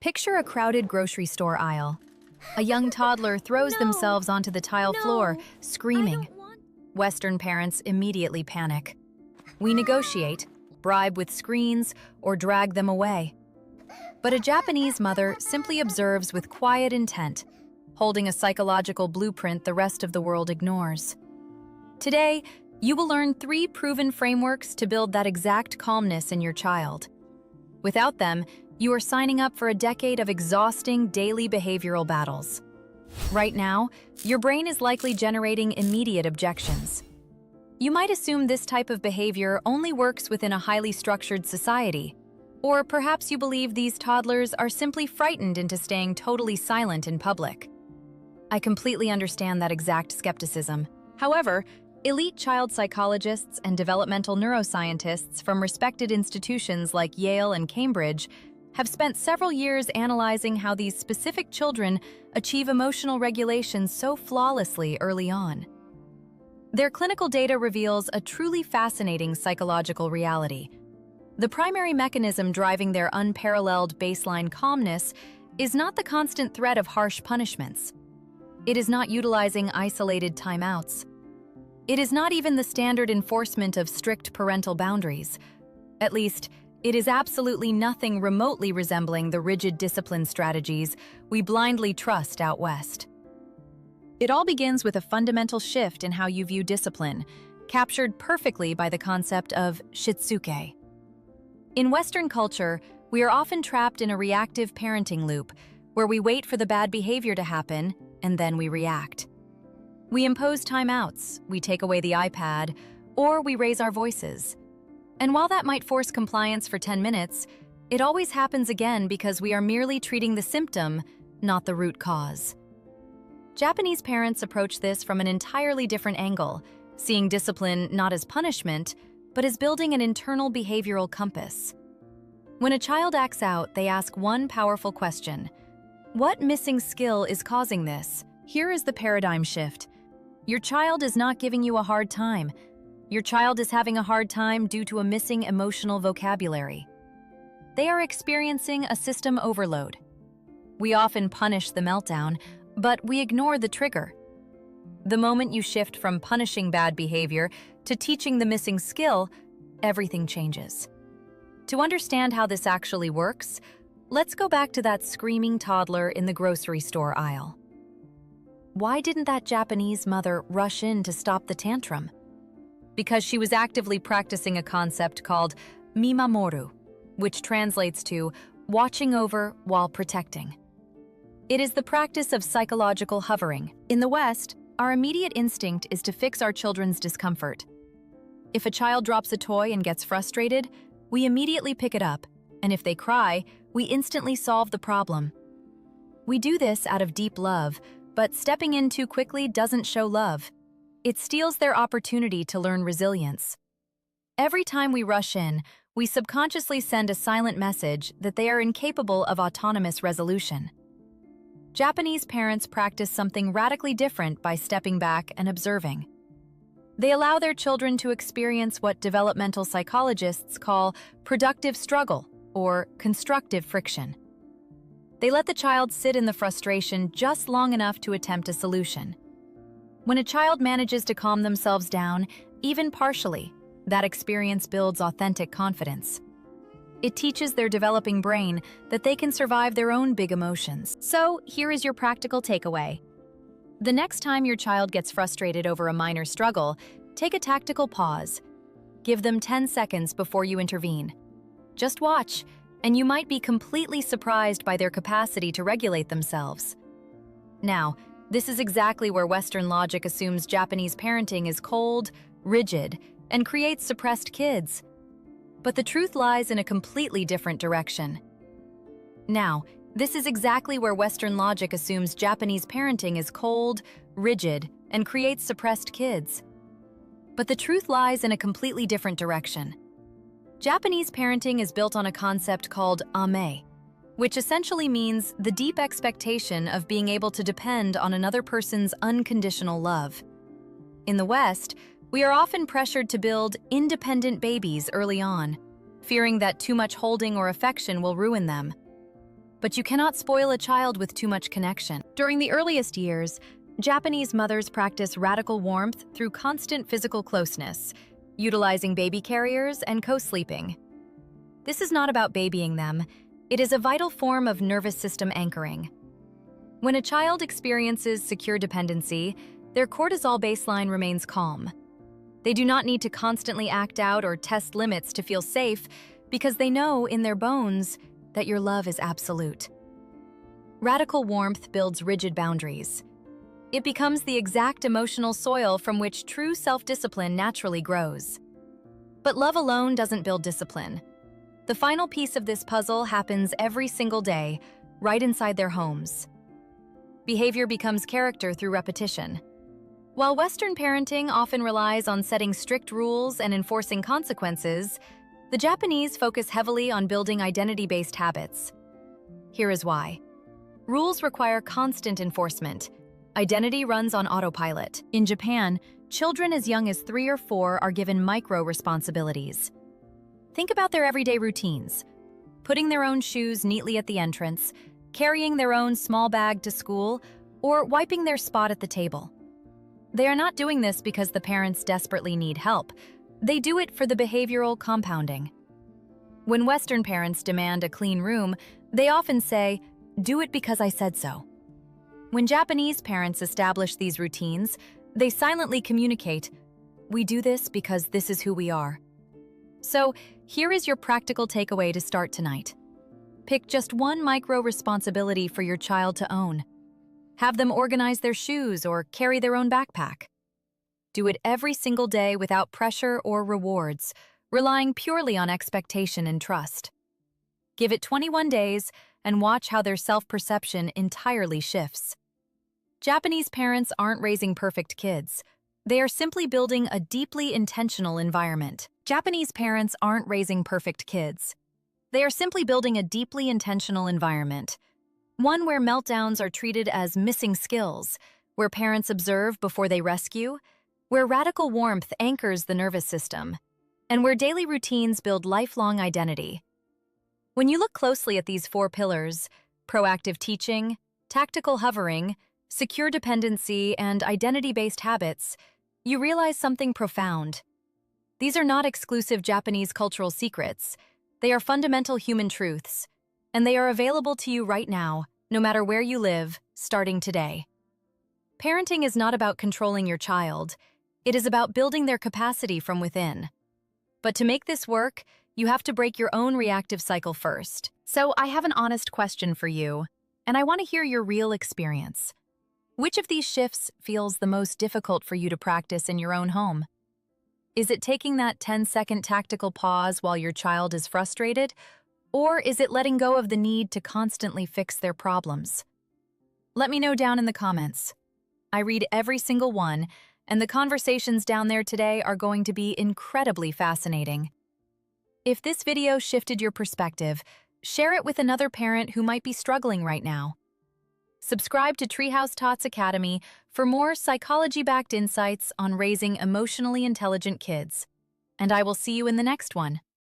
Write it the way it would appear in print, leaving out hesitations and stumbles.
Picture a crowded grocery store aisle. A young toddler throws No! themselves onto the tile floor, No, screaming. I don't want. Western parents immediately panic. We negotiate, bribe with screens, or drag them away. But a Japanese mother simply observes with quiet intent, holding a psychological blueprint the rest of the world ignores. Today, you will learn 3 proven frameworks to build that exact calmness in your child. Without them, you are signing up for a decade of exhausting daily behavioral battles. Right now, your brain is likely generating immediate objections. You might assume this type of behavior only works within a highly structured society, or perhaps you believe these toddlers are simply frightened into staying totally silent in public. I completely understand that exact skepticism. However, elite child psychologists and developmental neuroscientists from respected institutions like Yale and Cambridge have spent several years analyzing how these specific children achieve emotional regulation so flawlessly early on. Their clinical data reveals a truly fascinating psychological reality. The primary mechanism driving their unparalleled baseline calmness is not the constant threat of harsh punishments. It is not utilizing isolated timeouts. It is not even the standard enforcement of strict parental boundaries. At least, it is absolutely nothing remotely resembling the rigid discipline strategies we blindly trust out west. It all begins with a fundamental shift in how you view discipline, captured perfectly by the concept of Shitsuke. In Western culture, we are often trapped in a reactive parenting loop, where we wait for the bad behavior to happen, and then we react. We impose timeouts, we take away the iPad, or we raise our voices. And while that might force compliance for 10 minutes, it always happens again because we are merely treating the symptom, not the root cause. Japanese parents approach this from an entirely different angle, seeing discipline not as punishment, but as building an internal behavioral compass. When a child acts out, they ask one powerful question: what missing skill is causing this? Here is the paradigm shift. Your child is not giving you a hard time. Your child is having a hard time due to a missing emotional vocabulary. They are experiencing a system overload. We often punish the meltdown, but we ignore the trigger. The moment you shift from punishing bad behavior to teaching the missing skill, everything changes. To understand how this actually works, let's go back to that screaming toddler in the grocery store aisle. Why didn't that Japanese mother rush in to stop the tantrum? Because she was actively practicing a concept called Mimamoru, which translates to watching over while protecting. It is the practice of psychological hovering. In the West, our immediate instinct is to fix our children's discomfort. If a child drops a toy and gets frustrated, we immediately pick it up, and if they cry, we instantly solve the problem. We do this out of deep love, but stepping in too quickly doesn't show love. It steals their opportunity to learn resilience. Every time we rush in, we subconsciously send a silent message that they are incapable of autonomous resolution. Japanese parents practice something radically different by stepping back and observing. They allow their children to experience what developmental psychologists call productive struggle or constructive friction. They let the child sit in the frustration just long enough to attempt a solution. When a child manages to calm themselves down, even partially, that experience builds authentic confidence. It teaches their developing brain that they can survive their own big emotions. So, here is your practical takeaway. The next time your child gets frustrated over a minor struggle, take a tactical pause. Give them 10 seconds before you intervene. Just watch, and you might be completely surprised by their capacity to regulate themselves. Now, this is exactly where Western logic assumes Japanese parenting is cold, rigid, and creates suppressed kids. But the truth lies in a completely different direction. Now, this is exactly where Western logic assumes Japanese parenting is cold, rigid, and creates suppressed kids. But the truth lies in a completely different direction. Japanese parenting is built on a concept called Amae, which essentially means the deep expectation of being able to depend on another person's unconditional love. In the West, we are often pressured to build independent babies early on, fearing that too much holding or affection will ruin them. But you cannot spoil a child with too much connection. During the earliest years, Japanese mothers practice radical warmth through constant physical closeness, utilizing baby carriers and co-sleeping. This is not about babying them. It is a vital form of nervous system anchoring. When a child experiences secure dependency, their cortisol baseline remains calm. They do not need to constantly act out or test limits to feel safe because they know in their bones that your love is absolute. Radical warmth builds rigid boundaries. It becomes the exact emotional soil from which true self-discipline naturally grows. But love alone doesn't build discipline. The final piece of this puzzle happens every single day, right inside their homes. Behavior becomes character through repetition. While Western parenting often relies on setting strict rules and enforcing consequences, the Japanese focus heavily on building identity-based habits. Here is why. Rules require constant enforcement. Identity runs on autopilot. In Japan, children as young as 3 or 4 are given micro-responsibilities. Think about their everyday routines: putting their own shoes neatly at the entrance, carrying their own small bag to school, or wiping their spot at the table. They are not doing this because the parents desperately need help. They do it for the behavioral compounding. When Western parents demand a clean room, they often say, "Do it because I said so." When Japanese parents establish these routines, they silently communicate, "We do this because this is who we are." So, here is your practical takeaway to start tonight. Pick just one micro-responsibility for your child to own. Have them organize their shoes or carry their own backpack. Do it every single day without pressure or rewards, relying purely on expectation and trust. Give it 21 days and watch how their self-perception entirely shifts. Japanese parents aren't raising perfect kids. They are simply building a deeply intentional environment. Japanese parents aren't raising perfect kids. They are simply building a deeply intentional environment. One where meltdowns are treated as missing skills, where parents observe before they rescue, where radical warmth anchors the nervous system, and where daily routines build lifelong identity. When you look closely at these 4 pillars, proactive teaching, tactical hovering, secure dependency, and identity-based habits, you realize something profound. These are not exclusive Japanese cultural secrets. They are fundamental human truths, and they are available to you right now, no matter where you live, starting today. Parenting is not about controlling your child. It is about building their capacity from within. But to make this work, you have to break your own reactive cycle first. So I have an honest question for you, and I want to hear your real experience. Which of these shifts feels the most difficult for you to practice in your own home? Is it taking that 10-second tactical pause while your child is frustrated? Or is it letting go of the need to constantly fix their problems? Let me know down in the comments. I read every single one, and the conversations down there today are going to be incredibly fascinating. If this video shifted your perspective, share it with another parent who might be struggling right now. Subscribe to Treehouse Tots Academy for more psychology-backed insights on raising emotionally intelligent kids. And I will see you in the next one.